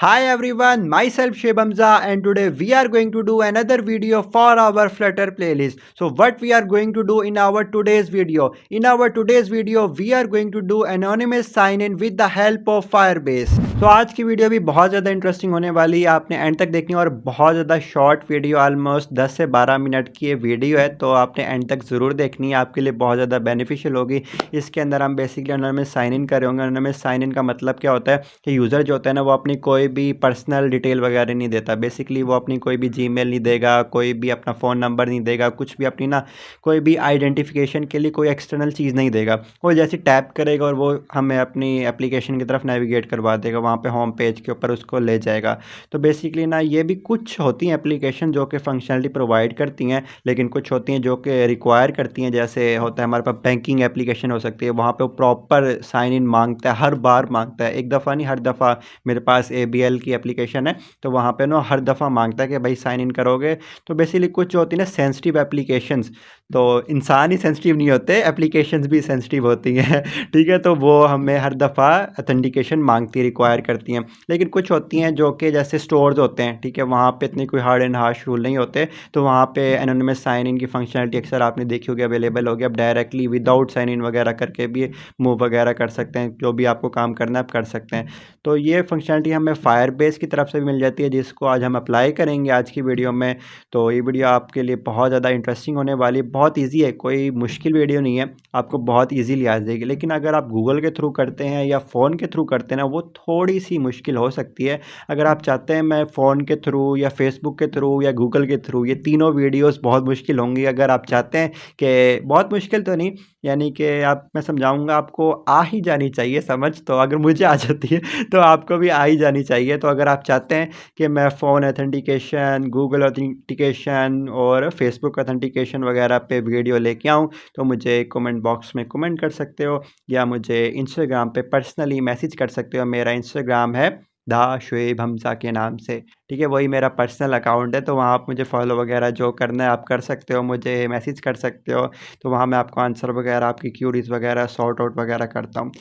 Hi everyone, myself Sheb Hamza and today we are going to do another video for our Flutter playlist. So what we are going to do in our today's video? In our today's video we are going to do anonymous sign in with the help of Firebase. तो आज की video भी बहुत ज़्यादा interesting होने वाली है, आपने एंड तक देखनी है और बहुत ज़्यादा शॉर्ट वीडियो ऑलमोस्ट 10 से 12 मिनट की ये वीडियो है, तो आपने एंड तक ज़रूर देखनी है, आपके लिए बहुत ज़्यादा बेनिफिशियल होगी। इसके अंदर हम बेसिकली एनोनिमस साइन इन कर रहे होंगे। एनोनिमस साइन इन का मतलब क्या होता है कि यूज़र जो होता है ना वो अपनी कोई भी पर्सनल डिटेल वगैरह नहीं देता। बेसिकली वो अपनी कोई भी जीमेल नहीं देगा, कोई भी अपना फ़ोन नंबर नहीं देगा, कुछ भी अपनी ना कोई भी आइडेंटिफिकेशन के लिए कोई एक्सटर्नल चीज़ नहीं देगा। वो जैसे टैप करेगा और वो हमें अपनी एप्लीकेशन की तरफ नेविगेट करवा देगा, वहाँ पे होम पेज के ऊपर उसको ले जाएगा। तो बेसिकली ना ये भी कुछ होती हैं एप्लीकेशन जो कि फंक्शनलिटी प्रोवाइड करती हैं, लेकिन कुछ होती हैं जो कि रिक्वायर करती हैं। जैसे होता है हमारे पास बैंकिंग एप्लीकेशन हो सकती है, वहाँ पे वो प्रॉपर साइन इन मांगता है, हर बार मांगता है, एक दफ़ा नहीं हर दफ़ा। मेरे पास ABL की एप्लीकेशन है तो वहाँ पे ना हर दफ़ा मांगता है कि भाई साइन इन करोगे। तो बेसिकली कुछ जो होती है ना सेंसिटिव एप्लीकेशंस, तो इंसान ही सेंसिटिव नहीं होते, एप्लीकेशंस भी सेंसिटिव होती हैं ठीक है, तो वो हमें हर दफ़ा अथेंटिकेशन मांगती रिक्वायर करती हैं। लेकिन कुछ होती हैं जो कि जैसे स्टोर्स होते हैं, ठीक है, वहाँ पे इतनी कोई हार्ड एंड हार्श रूल नहीं होते, तो वहाँ पे एनोनिमस साइन इन की फंक्शनलिटी अक्सर आपने देखी होगी अवेलेबल होगी। अब डायरेक्टली विदाउट साइन इन वगैरह करके भी मूव वगैरह कर सकते हैं, जो भी आपको काम करना है आप कर सकते हैं। तो ये फंक्शनलिटी हमें फायरबेस की तरफ से भी मिल जाती है, जिसको आज हम अप्लाई करेंगे आज की वीडियो में। तो ये वीडियो आपके लिए बहुत ज़्यादा इंटरेस्टिंग होने वाली है, बहुत ईजी है, कोई मुश्किल वीडियो नहीं है, आपको बहुत ईजीली आ जाएगी। लेकिन अगर आप गूगल के थ्रू करते हैं या फ़ोन के थ्रू करते हैं ना, वो थोड़ी सी मुश्किल हो सकती है। अगर आप चाहते हैं मैं फ़ोन के थ्रू या फेसबुक के थ्रू या गूगल के थ्रू, ये तीनों वीडियोज़ बहुत मुश्किल होंगी। अगर आप चाहते हैं कि बहुत मुश्किल तो नहीं, यानी कि आप मैं समझाऊँगा, आपको आ ही जानी चाहिए समझ, तो अगर मुझे आ जाती है तो आपको भी आ ही जानी चाहिए। तो अगर आप चाहते हैं कि मैं फ़ोन ऑथेंटिकेशन, गूगल ऑथेंटिकेशन और फेसबुक ऑथेंटिकेशन वगैरह पे वीडियो लेके आऊँ, तो मुझे कमेंट बॉक्स में कमेंट कर सकते हो या मुझे इंस्टाग्राम पे पर्सनली मैसेज कर सकते हो। मेरा इंस्टाग्राम है दा शुएब हमज़ा के नाम से, ठीक है, वही मेरा पर्सनल अकाउंट है। तो वहाँ आप मुझे फॉलो वगैरह जो करना है आप कर सकते हो, मुझे मैसेज कर सकते हो। तो वहाँ मैं आपको आंसर वगैरह, आपकी क्यूरीज़ वगैरह सॉर्ट आउट वगैरह करता हूँ।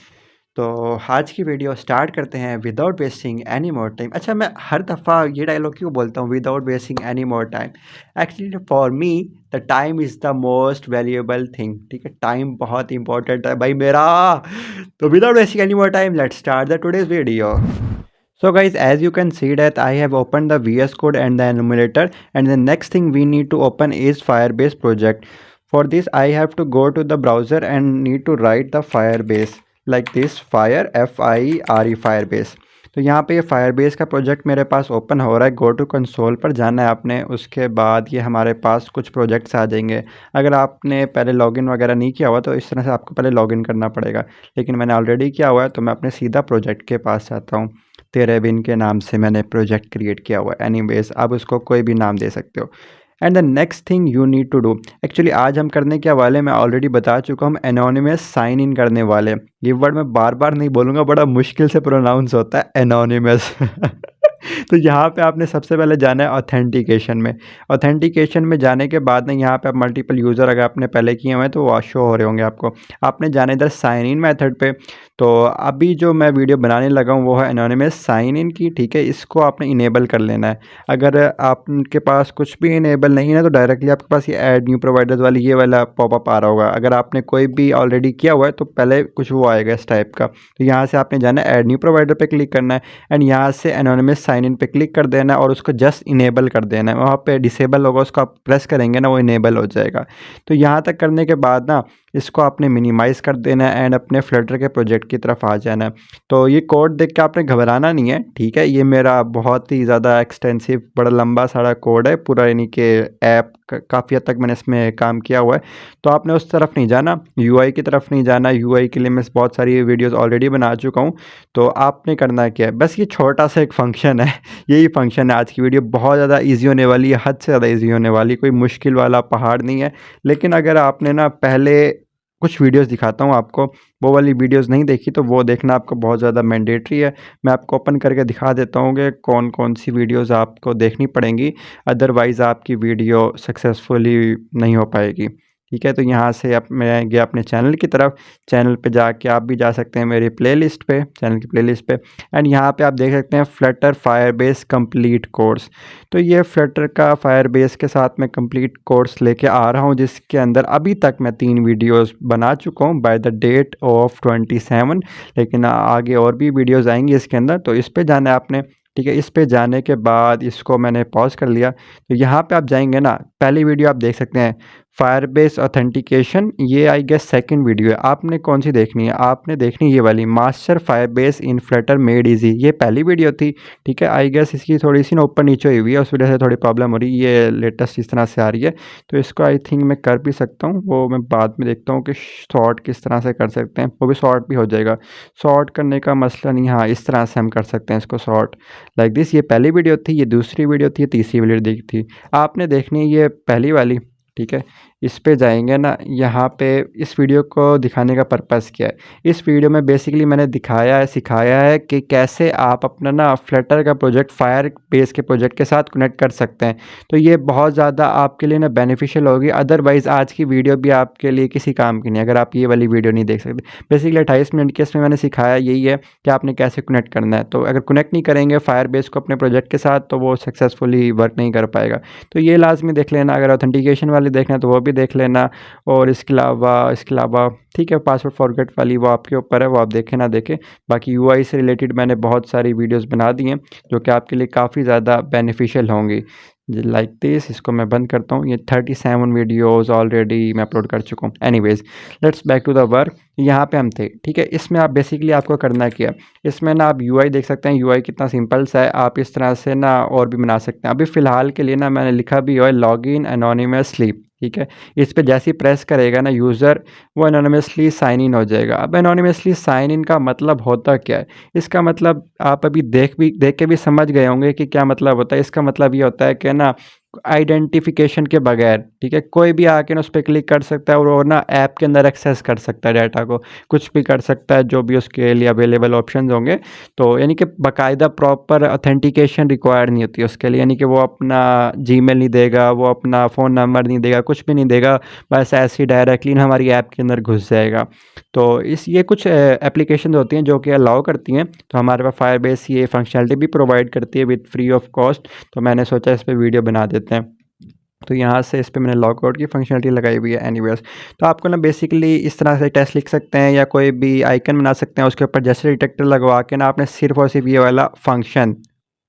तो आज की वीडियो स्टार्ट करते हैं without wasting any more time. अच्छा, मैं हर दफ़ा ये डायलॉग क्यों बोलता हूँ without wasting any more time? Actually for me the time is the most valuable thing, ठीक है, टाइम बहुत इंपॉर्टेंट है भाई मेरा। तो without wasting any more time let's start the today's video. So guys, as you can see that I have opened the VS Code and the enumerator, and the next thing we need to open is Firebase project. For this I have to go to the browser and need to write the Firebase like this, fire FIRE Firebase। तो यहाँ पे ये Firebase का project मेरे पास open हो रहा है। Go to console पर जाना है आपने, उसके बाद ये हमारे पास कुछ प्रोजेक्ट्स आ जाएंगे। अगर आपने पहले लॉगिन वगैरह नहीं किया हुआ तो इस तरह से आपको पहले लॉगिन करना पड़ेगा, लेकिन मैंने ऑलरेडी किया हुआ है तो मैं अपने सीधा प्रोजेक्ट के पास जाता हूँ। तेरे बिन के नाम से मैंने प्रोजेक्ट क्रिएट किया हुआ है। एनीवेज आप उसको कोई भी नाम दे सकते हो। And the next thing you need to do, actually आज हम करने क्या वाले मैं ऑलरेडी बता चुका हूँ, एनोनिमस साइन इन करने वाले। ये वर्ड मैं बार बार नहीं बोलूँगा, बड़ा मुश्किल से प्रोनाउंस होता है एनोनिमस तो यहाँ पे आपने सबसे पहले जाना है ऑथेंटिकेशन में। ऑथेंटिकेशन में जाने के बाद ना यहाँ पे आप मल्टीपल यूज़र अगर आपने पहले किए हुए हैं तो वो शो हो रहे होंगे आपको। आपने जाना इधर साइन इन मेथड पे। तो अभी जो मैं वीडियो बनाने लगा हूँ वो है एनोनिमस साइन इन की, ठीक है, इसको आपने इनेबल कर लेना है। अगर आपके पास कुछ भी इनेबल नहीं है तो डायरेक्टली आपके पास ये ऐड न्यू प्रोवाइडर्स वाली ये वाला पॉपअप आ रहा होगा। अगर आपने कोई भी ऑलरेडी किया हुआ है तो पहले कुछ वो आएगा इस टाइप का। तो यहाँ से आपने जाना है ऐड न्यू प्रोवाइडर पे क्लिक करना है एंड यहाँ से एनोनिमस साइन इन पे क्लिक कर देना है और उसको जस्ट इनेबल कर देना है। वहाँ पे डिसेबल होगा, उसको आप प्रेस करेंगे ना वो इनेबल हो जाएगा। तो यहाँ तक करने के बाद ना इसको आपने मिनिमाइज़ कर देना है एंड अपने फ्लटर के प्रोजेक्ट की तरफ आ जाना है। तो ये कोड देख के आपने घबराना नहीं है, ठीक है, ये मेरा बहुत ही ज़्यादा एक्सटेंसिव बड़ा लंबा सारा कोड है पूरा, यानी कि ऐप काफ़ी हद तक मैंने इसमें काम किया हुआ है। तो आपने उस तरफ नहीं जाना, UI की तरफ नहीं जाना। UI के लिए मैं बहुत सारी वीडियोस ऑलरेडी बना चुका हूँ। तो आपने करना क्या है, बस ये छोटा सा एक फंक्शन है, यही फंक्शन है। आज की वीडियो बहुत ज़्यादा ईजी होने वाली है, हद से ज़्यादा ईजी होने वाली, कोई मुश्किल वाला पहाड़ नहीं है। लेकिन अगर आपने ना पहले कुछ वीडियोस दिखाता हूँ आपको, वो वाली वीडियोस नहीं देखी तो वो देखना आपको बहुत ज़्यादा मैंडेटरी है। मैं आपको ओपन करके दिखा देता हूँ कि कौन कौन सी वीडियोस आपको देखनी पड़ेंगी, अदरवाइज़ आपकी वीडियो सक्सेसफुली नहीं हो पाएगी। ठीक है। तो यहाँ से अब मैं गया अपने चैनल की तरफ, चैनल पे जाके आप भी जा सकते हैं मेरी प्लेलिस्ट पे, चैनल की प्लेलिस्ट पे, एंड यहाँ पे आप देख सकते हैं फ्लटर फायरबेस कंप्लीट कोर्स। तो ये फ्लटर का फायरबेस के साथ मैं कंप्लीट कोर्स लेके आ रहा हूँ, जिसके अंदर अभी तक मैं 3 वीडियोस बना चुका हूँ बाय द डेट ऑफ 27, लेकिन आगे और भी वीडियोस आएंगी इसके अंदर। तो इस पे जाना है आपने, ठीक है। इस पे जाने के बाद इसको मैंने पॉज कर लिया। तो यहाँ पे आप जाएंगे ना, पहली वीडियो आप देख सकते हैं फायरबेस ऑथेंटिकेशन, ये आई गेस सेकंड वीडियो है। आपने कौन सी देखनी है? आपने देखनी ये वाली, मास्टर फायरबेस इन फ्लटर मेड इजी, ये पहली वीडियो थी, ठीक है। आई गेस इसकी थोड़ी सी ना ऊपर नीचे हुई हुई है, उस वजह से थोड़ी प्रॉब्लम हो रही है, ये लेटेस्ट इस तरह से आ रही है। तो इसको आई थिंक मैं कर भी सकता हूँ, वो मैं बाद में देखता हूँ कि शॉर्ट किस तरह से कर सकते हैं, वो भी शॉर्ट भी हो जाएगा। शॉर्ट करने का मसला नहीं, हाँ इस तरह से हम कर सकते हैं इसको शॉर्ट, लाइक दिस। ये पहली वीडियो थी, ये दूसरी वीडियो थी, ये तीसरी वीडियो देखी थी। आपने देखनी है ये पहली वाली, ठीक है। इस पे जाएंगे ना, यहाँ पे इस वीडियो को दिखाने का पर्पस क्या है? इस वीडियो में बेसिकली मैंने दिखाया है, सिखाया है कि कैसे आप अपना ना फ्लटर का प्रोजेक्ट फायरबेस के प्रोजेक्ट के साथ कनेक्ट कर सकते हैं। तो ये बहुत ज़्यादा आपके लिए ना बेनिफिशियल होगी, अदरवाइज़ आज की वीडियो भी आपके लिए किसी काम की नहीं अगर आप ये वाली वीडियो नहीं देख सकते। बेसिकली 28 मिनट के इसमें मैंने सिखाया यही है कि आपने कैसे कनेक्ट करना है। तो अगर कनेक्ट नहीं करेंगे फायरबेस को अपने प्रोजेक्ट के साथ, तो वो सक्सेसफुली वर्क नहीं कर पाएगा। तो ये लाजमी देख लेना, अगर ऑथेंटिकेशन वाली देखना है तो वो भी देख लेना, और इसके अलावा ठीक है, पासवर्ड फॉरगेट वाली वो आपके ऊपर है, वो आप देखें ना देखें। बाकी यूआई से रिलेटेड मैंने बहुत सारी वीडियोस बना दी हैं जो कि आपके लिए काफ़ी ज़्यादा बेनिफिशियल होंगी, लाइक दिस। इसको मैं बंद करता हूँ, ये 37 वीडियोस ऑलरेडी मैं अपलोड कर चुका हूँ। Anyways, let's back to the work. यहाँ पे हम थे, ठीक है। इसमें आप बेसिकली आपको करना क्या है, इसमें ना आप यूआई देख सकते हैं, यूआई कितना सिंपल सा है। आप इस तरह से ना और भी बना सकते हैं। अभी फ़िलहाल के लिए ना मैंने लिखा भी है लॉग इन एनोनिमसली, ठीक है। इस पे जैसे ही प्रेस करेगा ना यूज़र, वो एनोनिमसली साइन इन हो जाएगा। अब एनोनिमसली साइन इन का मतलब होता क्या है? इसका मतलब आप अभी देख के भी समझ गए होंगे कि क्या मतलब होता है। इसका मतलब ये होता है कि ना आइडेंटिफिकेशन के बगैर, ठीक है, कोई भी आके ना उस पर क्लिक कर सकता है और वो ना ऐप के अंदर एक्सेस कर सकता है डाटा को, कुछ भी कर सकता है जो भी उसके लिए अवेलेबल ऑप्शंस होंगे। तो यानी कि बाकायदा प्रॉपर ऑथेंटिकेशन रिक्वायर्ड नहीं होती उसके लिए, यानी कि वो अपना जीमेल नहीं देगा, वो अपना फ़ोन नंबर नहीं देगा, कुछ भी नहीं देगा, बस ऐसे ही डायरेक्टली ना हमारी ऐप के अंदर घुस जाएगा। तो ये कुछ एप्लीकेशन होती हैं जो कि अलाउ करती हैं। तो हमारे पास फायरबेस ये फंक्शनलिटी भी प्रोवाइड करती है विद फ्री ऑफ कॉस्ट। तो मैंने सोचा इस पर वीडियो बना देते हैं। तो यहाँ से इस पे मैंने लॉगआउट की फंक्शनलिटी लगाई हुई है एनीवेज। तो आपको ना बेसिकली इस तरह से टेस्ट लिख सकते हैं या कोई भी आइकन बना सकते हैं, उसके ऊपर जैसे डिटेक्टर लगवा के ना आपने सिर्फ और सिर्फ ये वाला फंक्शन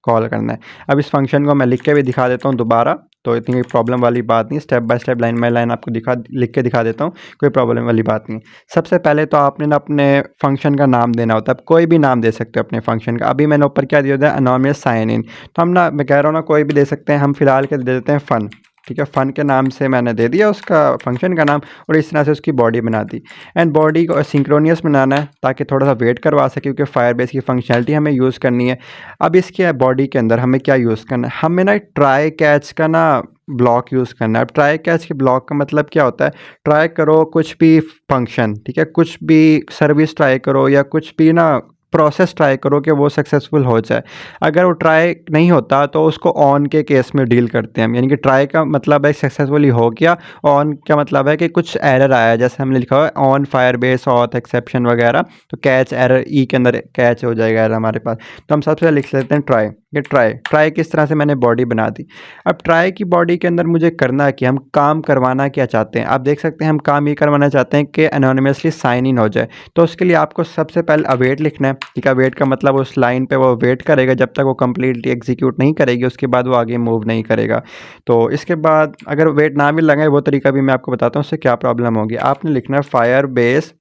कॉल करना है। अब इस फंक्शन को मैं लिख के भी दिखा देता हूँ दोबारा, तो इतनी प्रॉब्लम वाली बात नहीं, step by step line by line आपको लिख के दिखा देता हूँ, कोई प्रॉब्लम वाली बात नहीं। सबसे पहले तो आपने ना अपने फंक्शन का नाम देना होता है। आप कोई भी नाम दे सकते हो अपने फंक्शन का। अभी मैंने ऊपर क्या दिया होता है, एनोनिमस साइन इन। तो हम ना, मैं कह रहा हूँ ना, कोई भी दे सकते हैं। हम फिलहाल के दे देते हैं फ़न, ठीक है। फ़न के नाम से मैंने दे दिया उसका फंक्शन का नाम, और इस तरह से उसकी बॉडी बना दी। एंड बॉडी को सिंक्रोनियस बनाना है ताकि थोड़ा सा वेट करवा सके, क्योंकि फायरबेस की फंक्शनलिटी हमें यूज़ करनी है। अब इसके बॉडी के अंदर हमें क्या यूज़ करना है, हमें ना ट्राई कैच का ना ब्लॉक यूज़ करना है। अब ट्राई कैच के ब्लॉक का मतलब क्या होता है, ट्राई करो कुछ भी फंक्शन, ठीक है, कुछ भी सर्विस ट्राई करो या कुछ भी ना प्रोसेस ट्राई करो कि वो सक्सेसफुल हो जाए। अगर वो ट्राई नहीं होता तो उसको ऑन के केस में डील करते हैं हम, यानी कि ट्राई का मतलब है सक्सेसफुली हो गया, ऑन का मतलब है कि कुछ एरर आया, जैसे हमने लिखा हुआ है ऑन फायरबेस ऑथ एक्सेप्शन वगैरह। तो कैच एरर, ई के अंदर कैच हो जाएगा एरर हमारे पास। तो हम सबसे पहले लिख लेते हैं ट्राई। ये ट्राई किस तरह से मैंने बॉडी बना दी। अब ट्राई की बॉडी के अंदर मुझे करना है कि हम काम करवाना क्या चाहते हैं। आप देख सकते हैं हम काम ये करवाना चाहते हैं कि एनोनिमसली साइन इन हो जाए। तो उसके लिए आपको सबसे पहले अवेट लिखना है, ठीक है। अवेट का मतलब उस लाइन पे वो वेट करेगा जब तक वो कम्प्लीटली एग्जीक्यूट नहीं करेगी, उसके बाद वो आगे मूव नहीं करेगा। तो इसके बाद अगर वेट ना भी लगाए, वो तरीका भी मैं आपको बताता हूँ उससे क्या प्रॉब्लम होगी। आपने लिखना है फायरबेस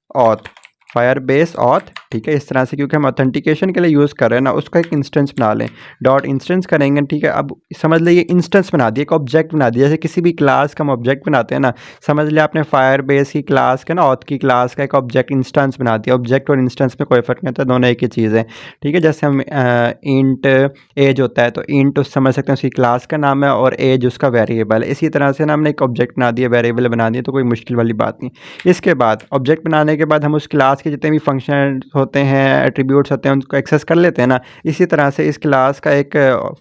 ऑथ, ठीक है, इस तरह से, क्योंकि हम ऑथेंटिकेशन के लिए यूज़ कर रहे हैं ना, उसका एक इंस्टेंस बना लें। डॉट इंस्टेंस करेंगे, ठीक है। अब समझ लीजिए इंस्टेंस बना दिया, एक ऑब्जेक्ट बना दिया, जैसे किसी भी क्लास का हम ऑब्जेक्ट बनाते हैं ना। समझ लिया आपने फायरबेस की क्लास का ना, ऑथ की क्लास का एक ऑब्जेक्ट इंस्टेंस बना दिया। ऑब्जेक्ट और इंस्टेंस में कोई फ़र्क नहीं होता, दोनों एक ही चीज़ है, ठीक है। जैसे हम इंट एज होता है, तो इंट उस समझ सकते हैं उसकी क्लास का नाम है और एज उसका वेरिएबल है। इसी तरह से ना हमने एक ऑब्जेक्ट बना दिया, वेरिएबल बना दिया, तो कोई मुश्किल वाली बात नहीं। इसके बाद ऑब्जेक्ट बनाने के बाद हम उस क्लास के जितने भी फंक्शन होते हैं, एट्रीब्यूट्स होते हैं, उनको एक्सेस कर लेते हैं ना। इसी तरह से इस क्लास का एक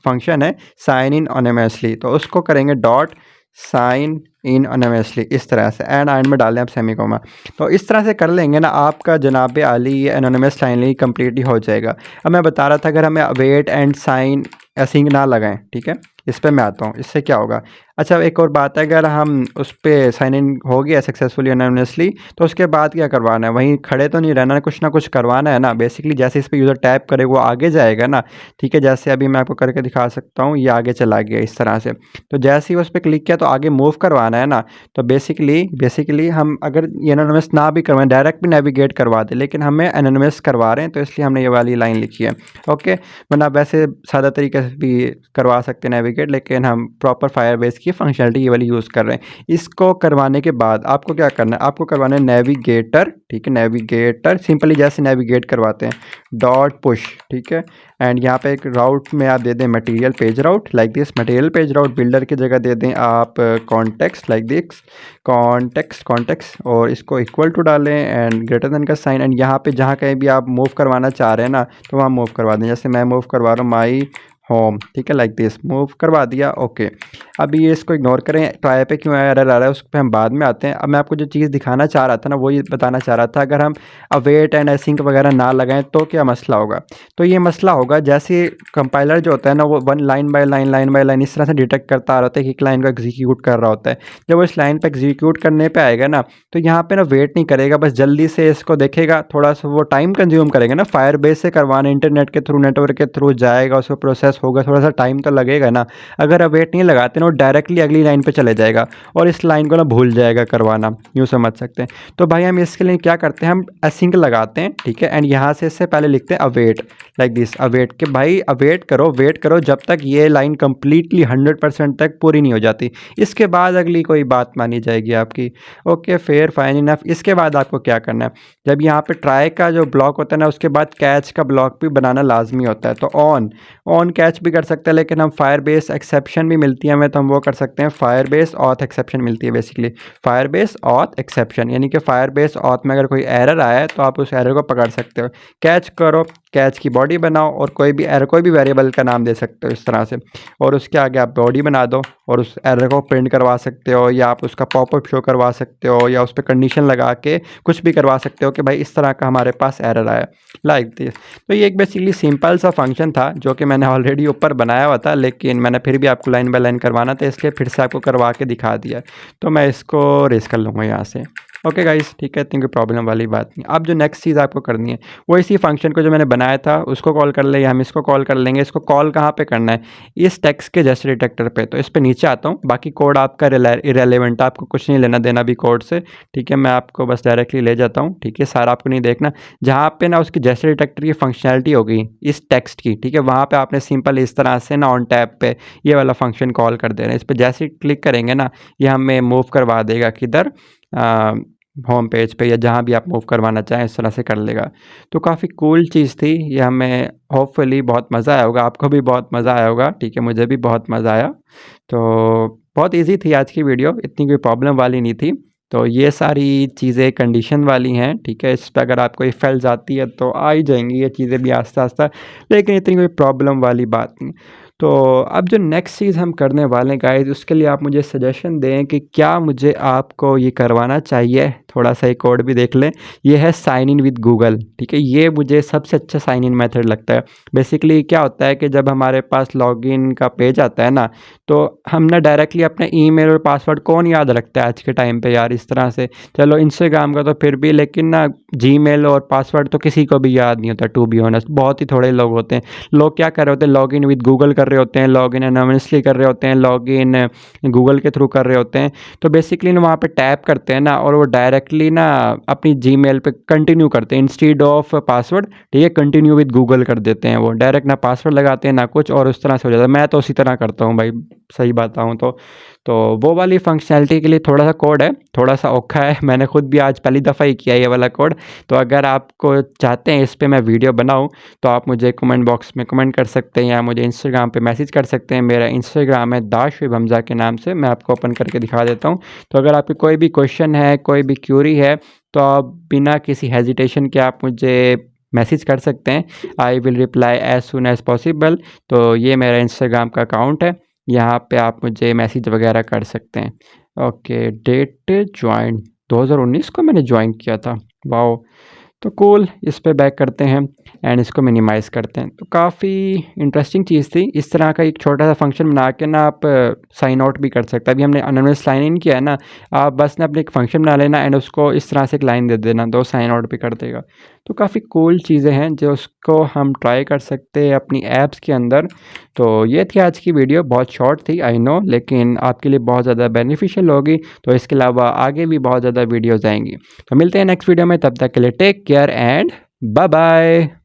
फंक्शन है साइन इन एनोनिमसली, तो उसको करेंगे डॉट साइन इन एनोनिमसली, इस तरह से एंड में डालें आप सेमीकोमा। तो इस तरह से कर लेंगे ना आपका जनाब आली ये एनोनिमस लाइनली कम्प्लीटली हो जाएगा। अब मैं बता रहा था अगर हमें वेट एंड साइन एसिंग ना लगाएं, ठीक है, इस पर मैं आता हूँ, इससे क्या होगा। अच्छा एक और बात है, अगर हम उस पर साइन इन हो गया सक्सेसफुली एनोनिमसली तो उसके बाद क्या करवाना है, वहीं खड़े तो नहीं रहना, कुछ ना कुछ करवाना है ना। बेसिकली जैसे इस पर यूज़र टैप करे वो आगे जाएगा ना, ठीक है, जैसे अभी मैं आपको करके दिखा सकता हूँ, ये आगे चला गया इस तरह से। तो जैसे ही उस पर क्लिक किया तो आगे मूव करवाना है ना। तो बेसिकली हम अगर ये एनोनिमस ना भी करवाएं, डायरेक्ट भी नेविगेट करवा दें, लेकिन हमें एनोनिमस करवा रहे हैं तो इसलिए हमने ये वाली लाइन लिखी है। ओके, वरना वैसे सादा तरीके से भी करवा सकते हैं नेविगेट, लेकिन हम प्रॉपर फायरबेस की फंक्शनलिटी ये वाली यूज़ कर रहे हैं। इसको करवाने के बाद आपको क्या करना है, आपको करवाना है नेविगेटर, ठीक है, नेविगेटर सिंपली जैसे नेविगेट करवाते हैं डॉट पुश, ठीक है। एंड यहाँ पे एक राउट में आप दे दें material page route like this, material page route builder की जगह दे दें आप कॉन्टेक्स्ट लाइक दिस, कॉन्टेक्स्ट और इसको इक्वल टू डालें एंड ग्रेटर देन का साइन। एंड यहाँ पे जहाँ कहीं भी आप मूव करवाना चाह रहे हैं ना तो वहाँ मूव करवा दें, जैसे मैं मूव करवा रहा हूँ माई होम, ठीक है, लाइक दिस, मूव करवा दिया। ओके, अभी ये इसको इग्नोर करें, ट्राई पे क्यों एरर आ रहा है उस पर हम बाद में आते हैं। अब मैं आपको जो चीज़ दिखाना चाह रहा था ना वो ये बताना चाह रहा था, अगर हम अवेट एंड एसिंक वगैरह ना लगाएं तो क्या मसला होगा। तो ये मसला होगा जैसे कंपाइलर जो होता है ना वो वन लाइन बाय लाइन इस तरह से डिटेक्ट करता आ रहा होता है कि एक लाइन को एग्जीक्यूट कर रहा होता है। जब वो इस लाइन पर एग्जीक्यूट करने पर आएगा ना तो यहाँ पे ना वेट नहीं करेगा, बस जल्दी से इसको देखेगा, थोड़ा सा वो टाइम कंज्यूम करेगा ना, फायरबेस से करवाना इंटरनेट के थ्रू नेटवर्क के थ्रू जाएगा, उसको प्रोसेस होगा, थोड़ा सा टाइम तो लगेगा ना। अगर आप वेट नहीं लगाते ना वो डायरेक्टली अगली लाइन पे चले जाएगा और इस लाइन को ना भूल जाएगा करवाना, यूँ समझ सकते हैं। तो भाई हम इसके लिए क्या करते हैं, हम असिंक लगाते हैं, ठीक है, एंड यहाँ से इससे पहले लिखते हैं अवेट लाइक दिस, अवेट के भाई अवेट करो, वेट करो जब तक ये लाइन कंप्लीटली 100% तक पूरी नहीं हो जाती, इसके बाद अगली कोई बात मानी जाएगी आपकी। Okay, fair fine enough. इसके बाद आपको क्या करना है, जब यहाँ पे ट्राई का जो ब्लॉक होता है ना उसके बाद कैच का ब्लॉक भी बनाना लाजमी होता है। तो ऑन कैच भी कर सकते हैं, लेकिन हम फायरबेस एक्सेप्शन भी मिलती है हमें, तो हम वो कर सकते हैं, फायरबेस ऑथ एक्सेप्शन मिलती है बेसिकली, फायरबेस ऑथ एक्सेप्शन, यानी कि फायरबेस ऑथ में अगर कोई एरर आया है तो आप उस एरर को पकड़ सकते हो। कैच करो, कैच की बॉडी बनाओ और कोई भी एरर कोई भी वेरिएबल का नाम दे सकते हो इस तरह से, और उसके आगे आप बॉडी बना दो और उस एरर को प्रिंट करवा सकते हो, या आप उसका पॉपअप शो करवा सकते हो, या उस पर कंडीशन लगा के कुछ भी करवा सकते हो कि भाई इस तरह का हमारे पास एरर आया लाइक दिस। तो ये एक बेसिकली सिंपल सा फंक्शन था जो कि मैंने ऑलरेडी ऊपर बनाया हुआ था, लेकिन मैंने फिर भी आपको लाइन बाय लाइन करवाना था इसलिए फिर से आपको करवा के दिखा दिया। तो मैं इसको रेस कर लूँगा यहाँ से। ओके गाइस, ठीक है, इतनी कोई प्रॉब्लम वाली बात नहीं। अब जो नेक्स्ट चीज़ आपको करनी है वो इसी फंक्शन को जो मैंने बनाया था उसको कॉल कर ले, हम इसको कॉल कर लेंगे। इसको कॉल कहाँ पे करना है, इस टेक्स्ट के जेस्चर डिटेक्टर पे। तो इस पे नीचे आता हूँ, बाकी कोड आपका इरेलीवेंट, आपको कुछ नहीं लेना देना भी कोड से, ठीक है, मैं आपको बस डायरेक्टली ले जाता हूँ, ठीक है, सारा आपको नहीं देखना। जहाँ पे ना उसकी जेस्चर डिटेक्टर की फंक्शनलिटी होगी इस टेक्स्ट की, ठीक है, वहाँ पर आपने सिंपल इस तरह से ना ऑन टैप पे ये वाला फंक्शन कॉल कर देना है। इस पर जैसे ही क्लिक करेंगे ना ये हमें मूव करवा देगा किधर, होम पेज पे या जहाँ भी आप मूव करवाना चाहें इस तरह से कर लेगा। तो काफ़ी कूल चीज़ थी ये, हमें होपफुली बहुत मज़ा आया होगा, आपको भी बहुत मज़ा आया होगा, ठीक है, मुझे भी बहुत मज़ा आया। तो बहुत इजी थी आज की वीडियो, इतनी कोई प्रॉब्लम वाली नहीं थी। तो ये सारी चीज़ें कंडीशन वाली हैं, ठीक है, इस पर अगर आपको इफ एल्स आती है तो आ ही जाएंगी ये चीज़ें भी आस्ता आस्ता, लेकिन इतनी कोई प्रॉब्लम वाली बात नहीं। तो अब जो नेक्स्ट चीज़ हम करने वाले हैं गाइस उसके लिए आप मुझे सजेशन दें कि क्या मुझे आपको ये करवाना चाहिए। थोड़ा सा एक कोड भी देख लें, ये है साइन इन विद गूगल, ठीक है, ये मुझे सबसे अच्छा साइन इन मेथड लगता है। बेसिकली क्या होता है कि जब हमारे पास लॉगिन का पेज आता है ना तो हम ना डायरेक्टली अपने ईमेल और पासवर्ड कौन याद रखता है आज के टाइम पे यार, इस तरह से। चलो इंस्टाग्राम का तो फिर भी, लेकिन ना जीमेल और पासवर्ड तो किसी को भी याद नहीं होता, टू बी ऑनेस्ट, बहुत ही थोड़े लोग होते हैं। लोग क्या कर रहे होते हैं, लॉग इन विद गूगल कर रहे होते हैं, लॉग इन एनोनिमसली कर रहे होते हैं, लॉग इन गूगल के थ्रू कर रहे होते हैं। तो बेसिकली ना वहाँ पे टैप करते हैं ना और वो डायरेक्टली ना अपनी जीमेल पे कंटिन्यू करते हैं इंस्टेड ऑफ पासवर्ड, ठीक है, कंटिन्यू विद गूगल कर देते हैं, वो डायरेक्ट ना पासवर्ड लगाते हैं ना कुछ, और उस तरह से हो जाता है। मैं तो उसी तरह करता हूँ भाई, सही बताऊँ तो वो वाली फंक्शनैलिटी के लिए थोड़ा सा कोड है, थोड़ा सा औखा है, मैंने खुद भी आज पहली दफ़ा ही किया ये वाला कोड। तो अगर आपको चाहते हैं इस पर मैं वीडियो बनाऊँ तो आप मुझे कमेंट बॉक्स में कमेंट कर सकते हैं या मुझे इंस्टाग्राम पे मैसेज कर सकते हैं। मेरा इंस्टाग्राम है दाशुब हमज़ा के नाम से, मैं आपको ओपन करके दिखा देता हूँ। तो अगर आपकी कोई भी क्वेश्चन है, कोई भी क्यूरी है, तो आप बिना किसी हेजिटेशन के आप मुझे मैसेज कर सकते हैं। I will reply as soon as possible. तो ये मेरा इंस्टाग्राम का अकाउंट है, यहाँ पे आप मुझे मैसेज वगैरह कर सकते हैं। ओके, डेट जॉइन 2019 को मैंने जॉइन किया था। वाओ! तो कूल, इस पे बैक करते हैं एंड इसको मिनिमाइज़ करते हैं। तो काफ़ी इंटरेस्टिंग चीज़ थी। इस तरह का एक छोटा-सा फंक्शन बना के ना आप साइन आउट भी कर सकते हैं। अभी हमने एनोनिमस साइन इन किया है ना, आप बस ना अपने एक फंक्शन बना लेना एंड उसको इस तरह से एक लाइन दे देना, तो साइन आउट भी कर देगा। तो काफ़ी कूल चीज़ें हैं जो उसको हम ट्राई कर सकते हैं अपनी ऐप्स के अंदर। तो ये थी आज की वीडियो, बहुत शॉर्ट थी आई नो, लेकिन आपके लिए बहुत ज़्यादा बेनिफिशियल होगी। तो इसके अलावा आगे भी बहुत ज़्यादा वीडियोज़ आएँगी। तो मिलते हैं नेक्स्ट वीडियो में, तब तक के लिए take care and bye bye.